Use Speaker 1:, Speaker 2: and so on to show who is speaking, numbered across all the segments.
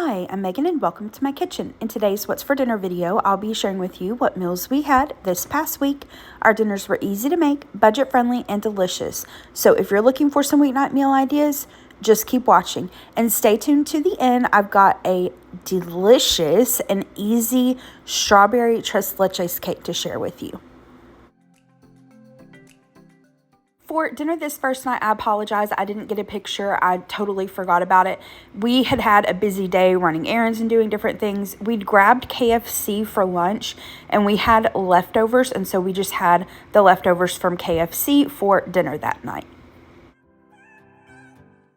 Speaker 1: Hi, I'm Megan and welcome to my kitchen. In today's What's for Dinner video, I'll be sharing with you what meals we had this past week. Our dinners were easy to make, budget friendly, and delicious. So if you're looking for some weeknight meal ideas, just keep watching and stay tuned to the end. I've got a delicious and easy strawberry tres leches cake to share with you. For dinner this first night, I apologize. I didn't get a picture. I totally forgot about it. We had a busy day running errands and doing different things. We'd grabbed KFC for lunch and we had leftovers. And so we just had the leftovers from KFC for dinner that night.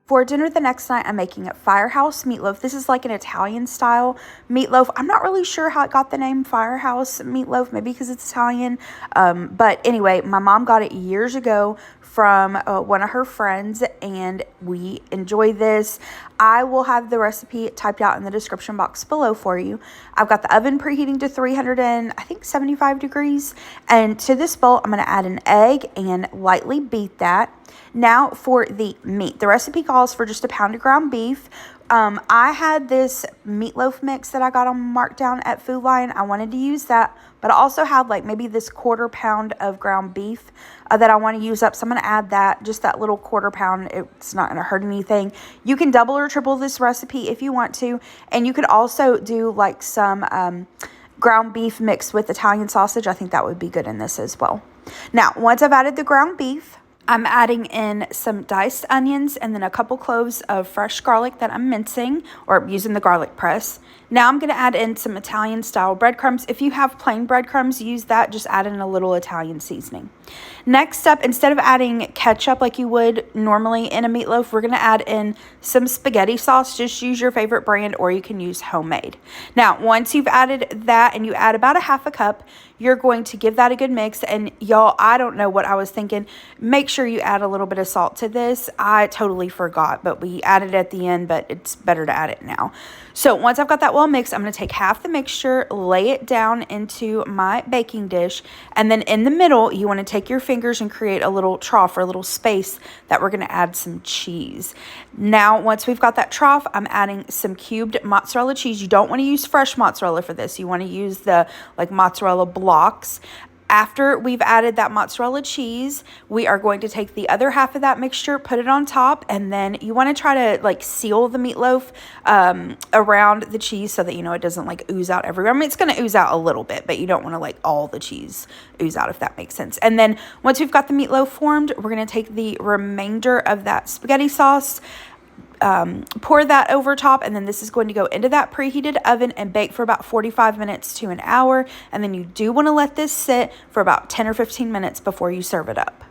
Speaker 1: For dinner the next night, I'm making a Firehouse Meatloaf. This is like an Italian style meatloaf. I'm not really sure how it got the name Firehouse Meatloaf, maybe because it's Italian. But anyway, my mom got it years ago from one of her friends, and we enjoy this. I will have the recipe typed out in the description box below for you. I've got the oven preheating to 375 degrees. And to this bowl, I'm going to add an egg and lightly beat that. Now for the meat. The recipe calls for just a pound of ground beef. I had this meatloaf mix that I got on markdown at Food Lion. I wanted to use that, but I also have like maybe this quarter pound of ground beef that I want to use up. So I'm going to add that, just that little quarter pound. It's not going to hurt anything. You can double or triple this recipe if you want to. And you could also do like some ground beef mixed with Italian sausage. I think that would be good in this as well. Now, once I've added the ground beef, I'm adding in some diced onions and then a couple cloves of fresh garlic that I'm mincing or using the garlic press. Now I'm going to add in some Italian style breadcrumbs. If you have plain breadcrumbs, use that. Just add in a little Italian seasoning. Next up, instead of adding ketchup like you would normally in a meatloaf, we're going to add in some spaghetti sauce. Just use your favorite brand or you can use homemade. Now, once you've added that and you add about a half a cup, you're going to give that a good mix. And y'all, I don't know what I was thinking. Make sure you add a little bit of salt to this. I totally forgot, but we added it at the end, but it's better to add it now. So once I've got that well mixed, I'm going to take half the mixture, lay it down into my baking dish, and then in the middle, you want to take your fingers and create a little trough or a little space that we're going to add some cheese. Now, once we've got that trough, I'm adding some cubed mozzarella cheese. You don't want to use fresh mozzarella for this. You want to use the like mozzarella blocks. After we've added that mozzarella cheese, we are going to take the other half of that mixture, put it on top, and then you want to try to like seal the meatloaf around the cheese so that, you know, it doesn't like ooze out everywhere. I mean, it's going to ooze out a little bit, but you don't want to like all the cheese ooze out, if that makes sense. And then once we've got the meatloaf formed, we're going to take the remainder of that spaghetti sauce, pour that over top, and then this is going to go into that preheated oven and bake for about 45 minutes to an hour. And then you do want to let this sit for about 10 or 15 minutes before you serve it up.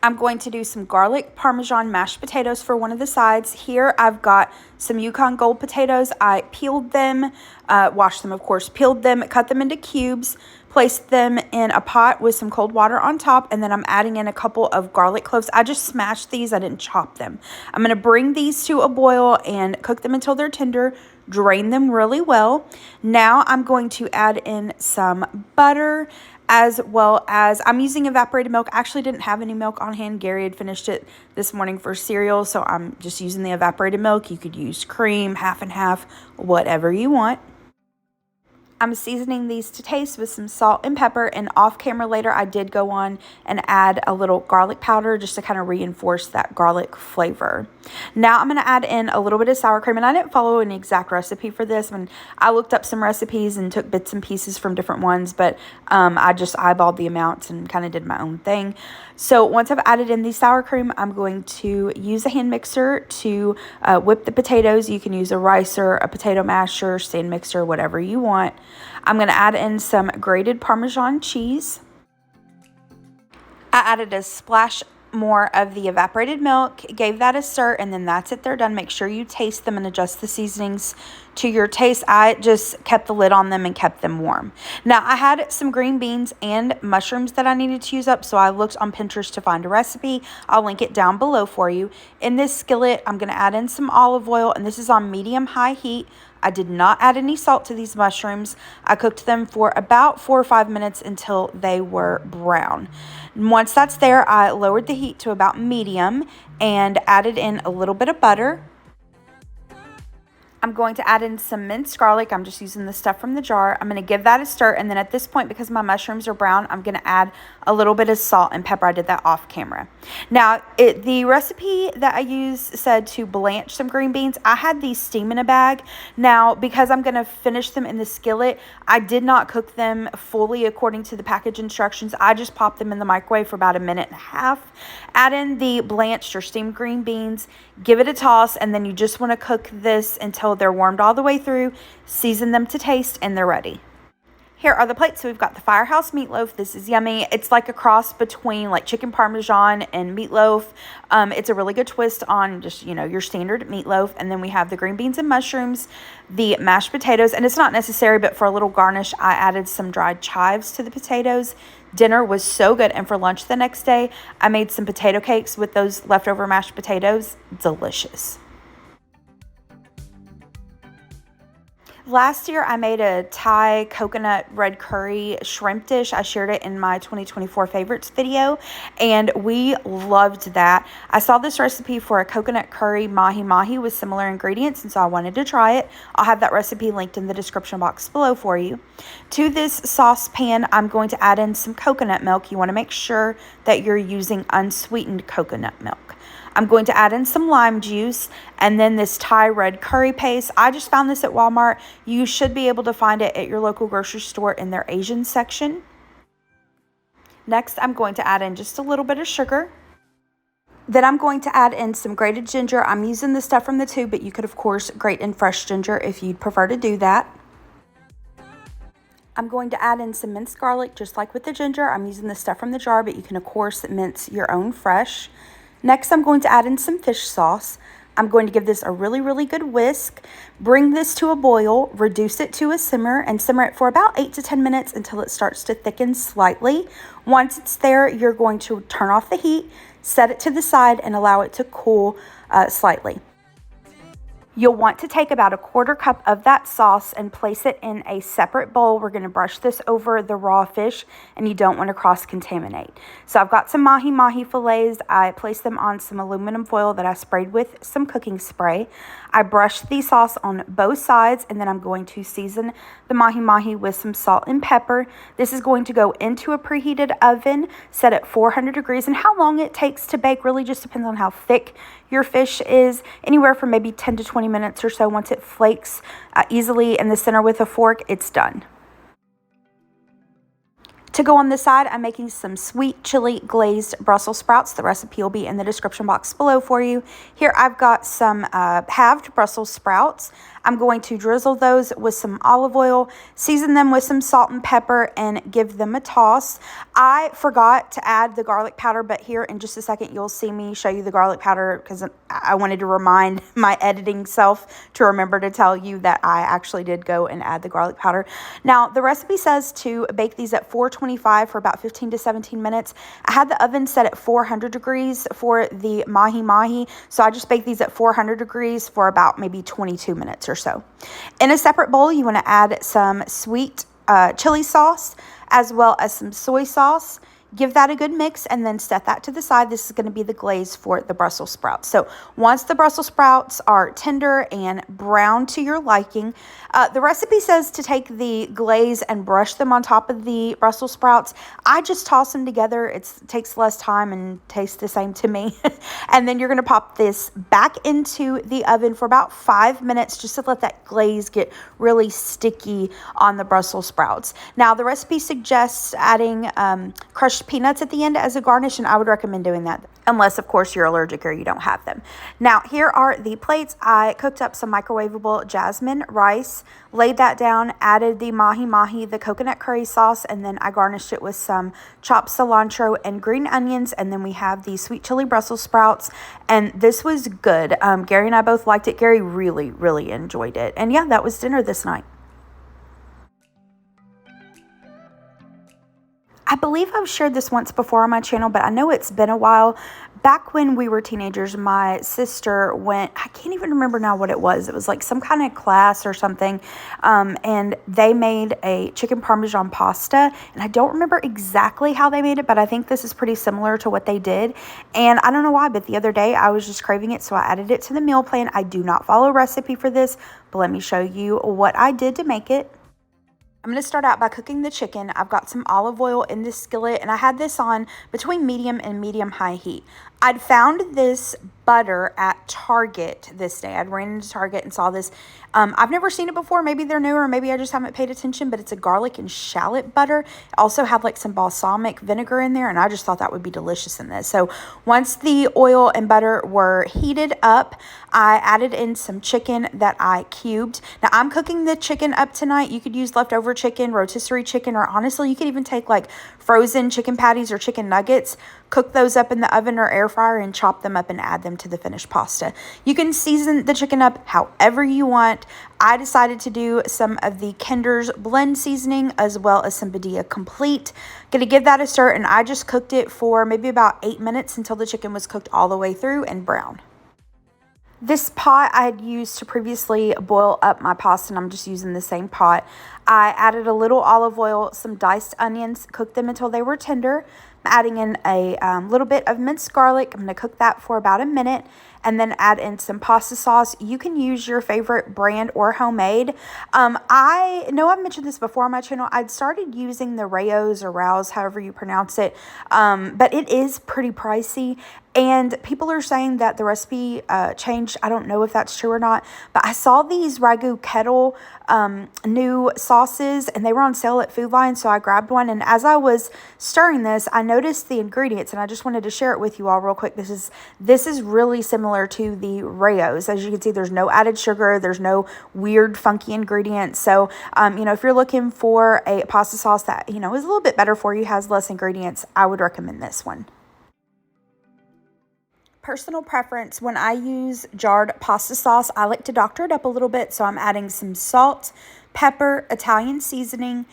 Speaker 1: I'm going to do some garlic Parmesan mashed potatoes for one of the sides. Here I've got some Yukon Gold potatoes. I peeled them, washed them of course, peeled them, cut them into cubes, placed them in a pot with some cold water on top, and then I'm adding in a couple of garlic cloves. I just smashed these, I didn't chop them. I'm going to bring these to a boil and cook them until they're tender, drain them really well. Now I'm going to add in some butter, as well as I'm using evaporated milk. I actually didn't have any milk on hand. Gary had finished it this morning for cereal, so I'm just using the evaporated milk. You could use cream, half and half, whatever you want. I'm seasoning these to taste with some salt and pepper, and off camera later I did go on and add a little garlic powder just to kind of reinforce that garlic flavor. Now I'm going to add in a little bit of sour cream, and I didn't follow an exact recipe for this. I looked up some recipes and took bits and pieces from different ones, but I just eyeballed the amounts and kind of did my own thing. So once I've added in the sour cream, I'm going to use a hand mixer to whip the potatoes. You can use a ricer, a potato masher, stand mixer, whatever you want. I'm going to add in some grated Parmesan cheese. I added a splash more of the evaporated milk, gave that a stir, and then that's it. They're done. Make sure you taste them and adjust the seasonings to your taste. I just kept the lid on them and kept them warm. Now, I had some green beans and mushrooms that I needed to use up, so I looked on Pinterest to find a recipe. I'll link it down below for you. In this skillet, I'm going to add in some olive oil, and this is on medium-high heat. I did not add any salt to these mushrooms. I cooked them for about 4 or 5 minutes until they were brown. Once that's there, I lowered the heat to about medium and added in a little bit of butter. I'm going to add in some minced garlic. I'm just using the stuff from the jar. I'm going to give that a stir. And then at this point, because my mushrooms are brown, I'm going to add a little bit of salt and pepper. I did that off camera. Now, the recipe that I used said to blanch some green beans. I had these steam in a bag. Now, because I'm going to finish them in the skillet, I did not cook them fully according to the package instructions. I just popped them in the microwave for about a minute and a half. Add in the blanched or steamed green beans, give it a toss, and then you just want to cook this until they're warmed all the way through. Season them to taste, and they're ready. Here are the plates. So we've got the Firehouse Meatloaf. This is yummy. It's like a cross between like chicken Parmesan and meatloaf. It's a really good twist on just, your standard meatloaf. And then we have the green beans and mushrooms, the mashed potatoes. And it's not necessary, but for a little garnish, I added some dried chives to the potatoes. Dinner was so good. And for lunch the next day, I made some potato cakes with those leftover mashed potatoes. Delicious. Last year, I made a Thai coconut red curry shrimp dish. I shared it in my 2024 favorites video, and we loved that. I saw this recipe for a coconut curry Mahi-Mahi with similar ingredients, and so I wanted to try it. I'll have that recipe linked in the description box below for you. To this saucepan, I'm going to add in some coconut milk. You want to make sure that you're using unsweetened coconut milk. I'm going to add in some lime juice and then this Thai red curry paste. I just found this at Walmart. You should be able to find it at your local grocery store in their Asian section. Next, I'm going to add in just a little bit of sugar. Then I'm going to add in some grated ginger. I'm using the stuff from the tube, but you could, of course, grate in fresh ginger if you'd prefer to do that. I'm going to add in some minced garlic, just like with the ginger. I'm using the stuff from the jar, but you can, of course, mince your own fresh. Next, I'm going to add in some fish sauce. I'm going to give this a really, really good whisk. Bring this to a boil, reduce it to a simmer, and simmer it for about 8 to 10 minutes until it starts to thicken slightly. Once it's there, you're going to turn off the heat, set it to the side, and allow it to cool slightly. You'll want to take about a 1/4 cup of that sauce and place it in a separate bowl. We're going to brush this over the raw fish, and you don't want to cross-contaminate. So I've got some mahi-mahi fillets. I placed them on some aluminum foil that I sprayed with some cooking spray. I brushed the sauce on both sides, and then I'm going to season the mahi-mahi with some salt and pepper. This is going to go into a preheated oven, set at 400 degrees, and how long it takes to bake really just depends on how thick your fish is. Anywhere from maybe 10 to 20 minutes or so. Once it flakes easily in the center with a fork, it's done. To go on the side, I'm making some sweet chili glazed Brussels sprouts. The recipe will be in the description box below for you. Here I've got some halved Brussels sprouts. I'm going to drizzle those with some olive oil, season them with some salt and pepper, and give them a toss. I forgot to add the garlic powder, but here in just a second, you'll see me show you the garlic powder because I wanted to remind my editing self to remember to tell you that I actually did go and add the garlic powder. Now, the recipe says to bake these at 425 for about 15 to 17 minutes. I had the oven set at 400 degrees for the mahi-mahi, so I just baked these at 400 degrees for about maybe 22 minutes or so. In a separate bowl, you want to add some sweet chili sauce as well as some soy sauce. Give that a good mix and then set that to the side. This is going to be the glaze for the Brussels sprouts. So once the Brussels sprouts are tender and brown to your liking, the recipe says to take the glaze and brush them on top of the Brussels sprouts. I just toss them together. It takes less time and tastes the same to me. And then you're going to pop this back into the oven for about 5 minutes just to let that glaze get really sticky on the Brussels sprouts. Now, the recipe suggests adding crushed peanuts at the end as a garnish, and I would recommend doing that unless, of course, you're allergic or you don't have them. Now, here are the plates. I cooked up some microwavable jasmine rice, laid that down, added the mahi-mahi, the coconut curry sauce, and then I garnished it with some chopped cilantro and green onions, and then we have the sweet chili Brussels sprouts, and this was good. Gary and I both liked it. Gary really, really enjoyed it. And yeah, that was dinner this night. I believe I've shared this once before on my channel, but I know it's been a while. Back when we were teenagers, my sister went, I can't even remember now what it was. It was like some kind of class or something. And they made a chicken Parmesan pasta. And I don't remember exactly how they made it, but I think this is pretty similar to what they did. And I don't know why, but the other day I was just craving it, so I added it to the meal plan. I do not follow a recipe for this, but let me show you what I did to make it. I'm going to start out by cooking the chicken. I've got some olive oil in this skillet, and I had this on between medium and medium-high heat. I'd found this butter at Target this day. I'd ran into Target and saw this. I've never seen it before. Maybe they're new, or maybe I just haven't paid attention, but it's a garlic and shallot butter. It also had like some balsamic vinegar in there, and I just thought that would be delicious in this. So once the oil and butter were heated up, I added in some chicken that I cubed. Now, I'm cooking the chicken up tonight. You could use leftover chicken, rotisserie chicken, or honestly, you could even take like frozen chicken patties or chicken nuggets, cook those up in the oven or air fryer, and chop them up and add them to the finished pasta. You can season the chicken up however you want. I decided to do some of the Kinder's blend seasoning as well as some Badia Complete. Gonna give that a stir, and I just cooked it for maybe about 8 minutes until the chicken was cooked all the way through and brown. This pot I had used to previously boil up my pasta, and I'm just using the same pot. I added a little olive oil, some diced onions, cooked them until they were tender. I'm adding in a little bit of minced garlic. I'm going to cook that for about a minute, and then add in some pasta sauce. You can use your favorite brand or homemade. I know I've mentioned this before on my channel. I'd started using the Rao's or Rouse, however you pronounce it, but it is pretty pricey. And people are saying that the recipe changed. I don't know if that's true or not, but I saw these Ragu Kettle new sauces, and they were on sale at Food Lion, so I grabbed one. And as I was stirring this, I noticed the ingredients, and I just wanted to share it with you all real quick. This is really similar to the Rao's. As you can see, there's no added sugar. There's no weird, funky ingredients. So, if you're looking for a pasta sauce that, is a little bit better for you, has less ingredients, I would recommend this one. Personal preference, when I use jarred pasta sauce, I like to doctor it up a little bit. So I'm adding some salt, pepper, Italian seasoning,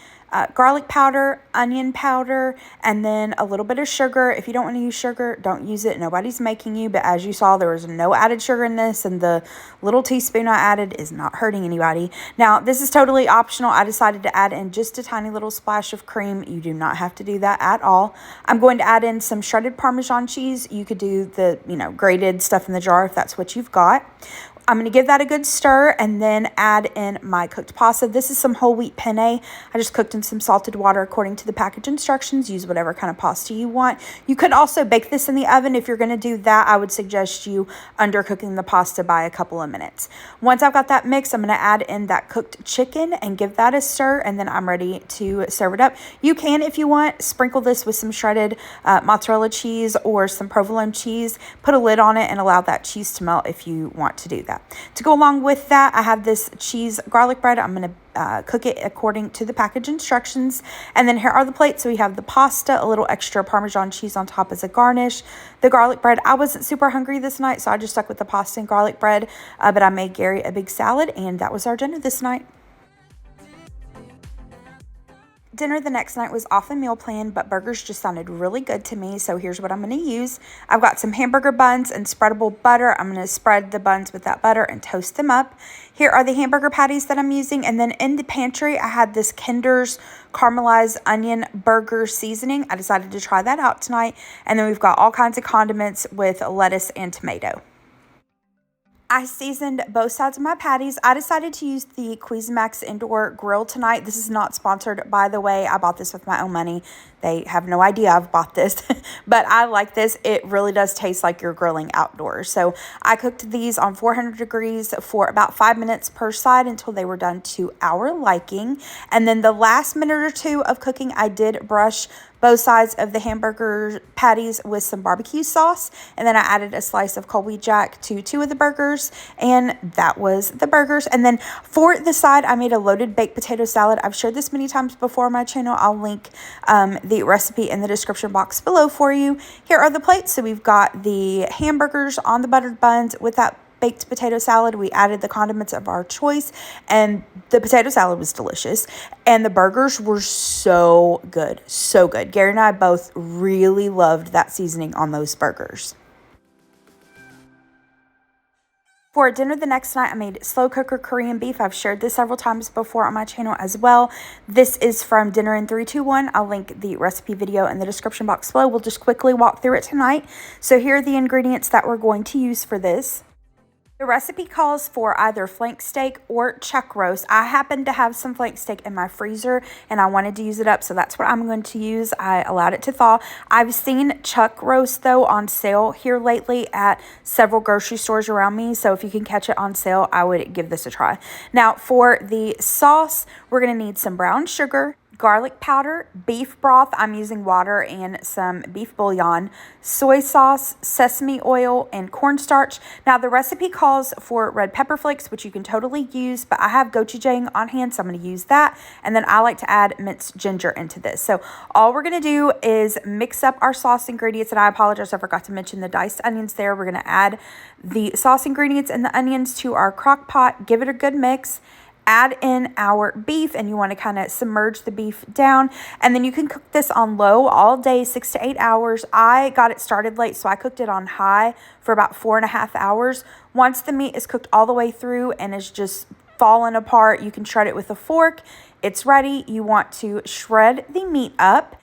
Speaker 1: garlic powder, onion powder, and then a little bit of sugar. If you don't want to use sugar, don't use it. Nobody's making you. But as you saw, there was no added sugar in this, and the little teaspoon I added is not hurting anybody. Now, this is totally optional. I decided to add in just a tiny little splash of cream. You do not have to do that at all. I'm going to add in some shredded Parmesan cheese. You could do the, grated stuff in the jar if that's what you've got. I'm going to give that a good stir and then add in my cooked pasta. This is some whole wheat penne. I just cooked in some salted water according to the package instructions. Use whatever kind of pasta you want. You could also bake this in the oven. If you're going to do that, I would suggest you undercooking the pasta by a couple of minutes. Once I've got that mix, I'm going to add in that cooked chicken and give that a stir, and then I'm ready to serve it up. You can, if you want, sprinkle this with some shredded mozzarella cheese or some provolone cheese. Put a lid on it and allow that cheese to melt if you want to do that. To go along with that, I have this cheese garlic bread. I'm going to cook it according to the package instructions. And then here are the plates. So we have the pasta, a little extra Parmesan cheese on top as a garnish, the garlic bread. I wasn't super hungry this night, so I just stuck with the pasta and garlic bread. But I made Gary a big salad, and that was our dinner this night. Dinner the next night was off the meal plan, but burgers just sounded really good to me, so here's what I'm going to use. I've got some hamburger buns and spreadable butter. I'm going to spread the buns with that butter and toast them up. Here are the hamburger patties that I'm using, and then in the pantry, I had this Kinder's caramelized onion burger seasoning. I decided to try that out tonight, and then we've got all kinds of condiments with lettuce and tomato. I seasoned both sides of my patties. I decided to use the Cuisinart indoor grill tonight. This is not sponsored, by the way. I bought this with my own money. They have no idea I've bought this, but I like this. It really does taste like you're grilling outdoors. So I cooked these on 400 degrees for about 5 minutes per side until they were done to our liking. And then the last minute or two of cooking, I did brush both sides of the hamburger patties with some barbecue sauce, and then I added a slice of Colby Jack to 2 of the burgers, and that was the burgers. And then for the side, I made a loaded baked potato salad. I've shared this many times before on my channel. I'll link the recipe in the description box below for you. Here are the plates. So we've got the hamburgers on the buttered buns with that baked potato salad. We added the condiments of our choice, and the potato salad was delicious. And the burgers were so good, so good. Gary and I both really loved that seasoning on those burgers. For dinner the next night, I made slow cooker Korean beef. I've shared this several times before on my channel as well. This is from Dinner in 321. I'll link the recipe video in the description box below. We'll just quickly walk through it tonight. So here are the ingredients that we're going to use for this. The recipe calls for either flank steak or chuck roast. I happen to have some flank steak in my freezer and I wanted to use it up, so that's what I'm going to use. I allowed it to thaw. I've seen chuck roast though on sale here lately at several grocery stores around me, so if you can catch it on sale, I would give this a try. Now for the sauce, we're going to need some brown sugar, garlic powder, beef broth, I'm using water and some beef bouillon, soy sauce, sesame oil, and cornstarch. Now the recipe calls for red pepper flakes, which you can totally use, but I have gochujang on hand, so I'm going to use that. And then I like to add minced ginger into this. So all we're going to do is mix up our sauce ingredients, and I apologize, I forgot to mention the diced onions there. We're going to add the sauce ingredients and the onions to our crock pot, give it a good mix, add in our beef, and you want to kind of submerge the beef down, and then you can cook this on low all day, 6 to 8 hours. I got it started late, so I cooked it on high for about 4.5 hours. Once the meat is cooked all the way through and is just falling apart, you can shred it with a fork. It's ready. You want to shred the meat up.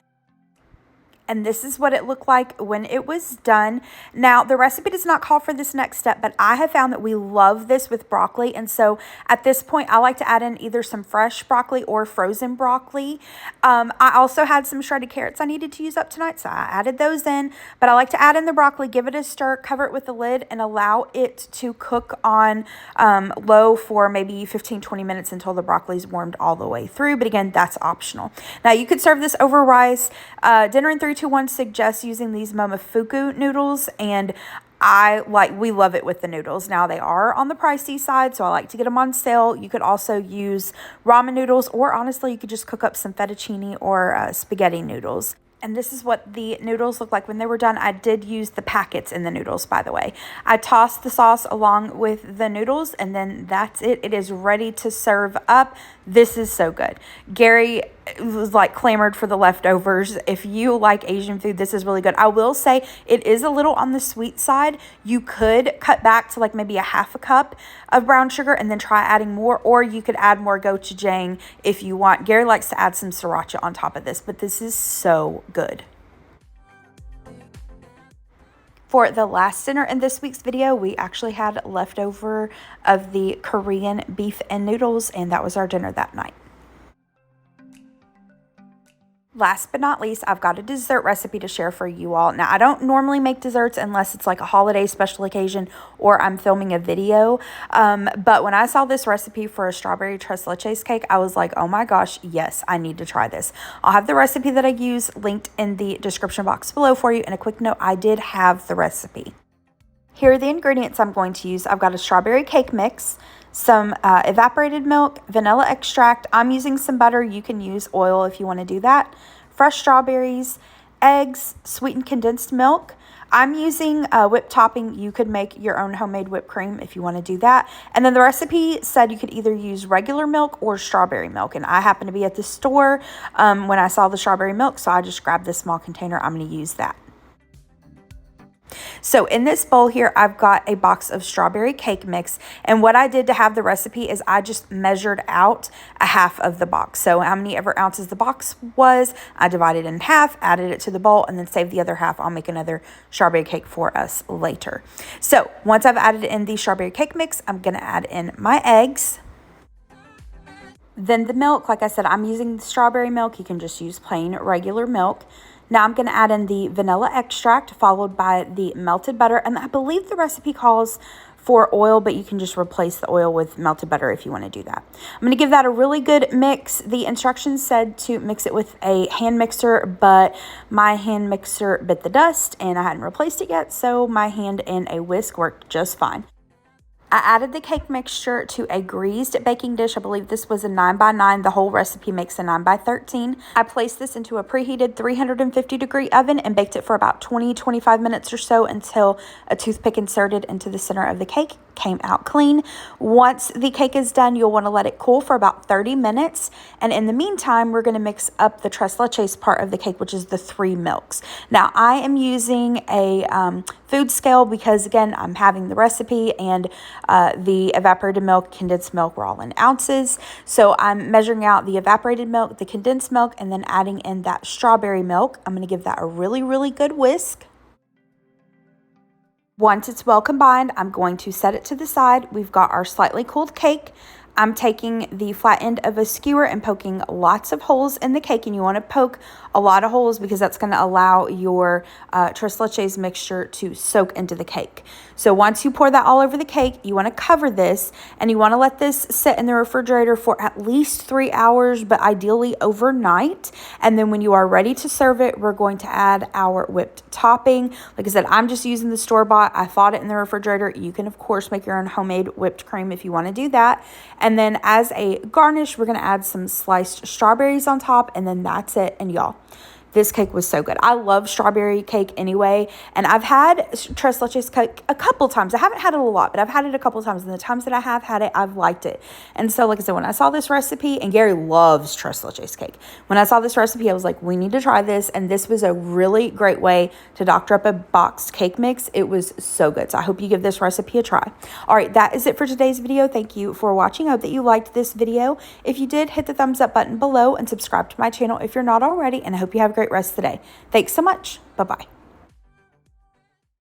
Speaker 1: And this is what it looked like when it was done. Now, the recipe does not call for this next step, but I have found that we love this with broccoli. And so at this point, I like to add in either some fresh broccoli or frozen broccoli. I also had some shredded carrots I needed to use up tonight, so I added those in. But I like to add in the broccoli, give it a stir, cover it with the lid, and allow it to cook on low for maybe 15-20 minutes until the broccoli's warmed all the way through. But again, that's optional. Now, you could serve this over rice. Dinner in 321 suggests using these Momofuku noodles, and we love it with the noodles. Now they are on the pricey side, so I like to get them on sale. You could also use ramen noodles, or honestly, you could just cook up some fettuccine or spaghetti noodles. And this is what the noodles look like when they were done. I did use the packets in the noodles, by the way. I tossed the sauce along with the noodles, and then that's it. It is ready to serve up. This is so good. Gary was like clamored for the leftovers. If you like Asian food, this is really good. I will say it is a little on the sweet side. You could cut back to like maybe a half a cup of brown sugar and then try adding more, or you could add more gochujang if you want. Gary likes to add some sriracha on top of this, but this is so good. For the last dinner in this week's video, we actually had leftover of the Korean beef and noodles, and that was our dinner that night. Last but not least, I've got a dessert recipe to share for you all. Now, I don't normally make desserts unless it's like a holiday special occasion or I'm filming a video. But when I saw this recipe for a strawberry tres leches cake, I was like, oh my gosh, yes, I need to try this. I'll have the recipe that I use linked in the description box below for you. And a quick note, I did have the recipe. Here are the ingredients I'm going to use. I've got a strawberry cake mix, some evaporated milk, vanilla extract. I'm using some butter. You can use oil if you want to do that. Fresh strawberries, eggs, sweetened condensed milk. I'm using whipped topping. You could make your own homemade whipped cream if you want to do that. And then the recipe said you could either use regular milk or strawberry milk. And I happened to be at the store when I saw the strawberry milk, so I just grabbed this small container. I'm going to use that. So in this bowl here, I've got a box of strawberry cake mix. And what I did to have the recipe is I just measured out a half of the box. So how many ever ounces the box was, I divided it in half, added it to the bowl, and then saved the other half. I'll make another strawberry cake for us later. So once I've added in the strawberry cake mix, I'm going to add in my eggs. Then the milk. Like I said, I'm using the strawberry milk. You can just use plain regular milk. Now I'm going to add in the vanilla extract followed by the melted butter. And I believe the recipe calls for oil, but you can just replace the oil with melted butter if you want to do that. I'm going to give that a really good mix. The instructions said to mix it with a hand mixer, but my hand mixer bit the dust and I hadn't replaced it yet, so my hand and a whisk worked just fine. I added the cake mixture to a greased baking dish. I believe this was a 9x9. The whole recipe makes a 9x13. I placed this into a preheated 350-degree oven and baked it for about 20-25 minutes or so until a toothpick inserted into the center of the cake came out clean. Once the cake is done, you'll want to let it cool for about 30 minutes. And in the meantime, we're going to mix up the tres leches part of the cake, which is the 3 milks. Now, I am using a food scale because, again, I'm having the recipe, and the evaporated milk, condensed milk were all in ounces. So I'm measuring out the evaporated milk, the condensed milk, and then adding in that strawberry milk. I'm going to give that a really, really good whisk. Once it's well combined, I'm going to set it to the side. We've got our slightly cooled cake. I'm taking the flat end of a skewer and poking lots of holes in the cake, and you want to poke a lot of holes because that's going to allow your tres leches mixture to soak into the cake. So once you pour that all over the cake, you want to cover this, and you want to let this sit in the refrigerator for at least 3 hours, but ideally overnight. And then when you are ready to serve it, we're going to add our whipped topping. Like I said, I'm just using the store-bought. I thawed it in the refrigerator. You can, of course, make your own homemade whipped cream if you want to do that. And then as a garnish, we're going to add some sliced strawberries on top, and then that's it. And y'all, this cake was so good. I love strawberry cake anyway, and I've had tres leches cake a couple times. I haven't had it a lot, but I've had it a couple times, and the times that I have had it, I've liked it. And so, like I said, when I saw this recipe, and Gary loves tres leches cake, when I saw this recipe, I was like, we need to try this, and this was a really great way to doctor up a boxed cake mix. It was so good, so I hope you give this recipe a try. All right, that is it for today's video. Thank you for watching. I hope that you liked this video. If you did, hit the thumbs up button below and subscribe to my channel if you're not already, and I hope you have a great rest of the day. Thanks so much. Bye-bye.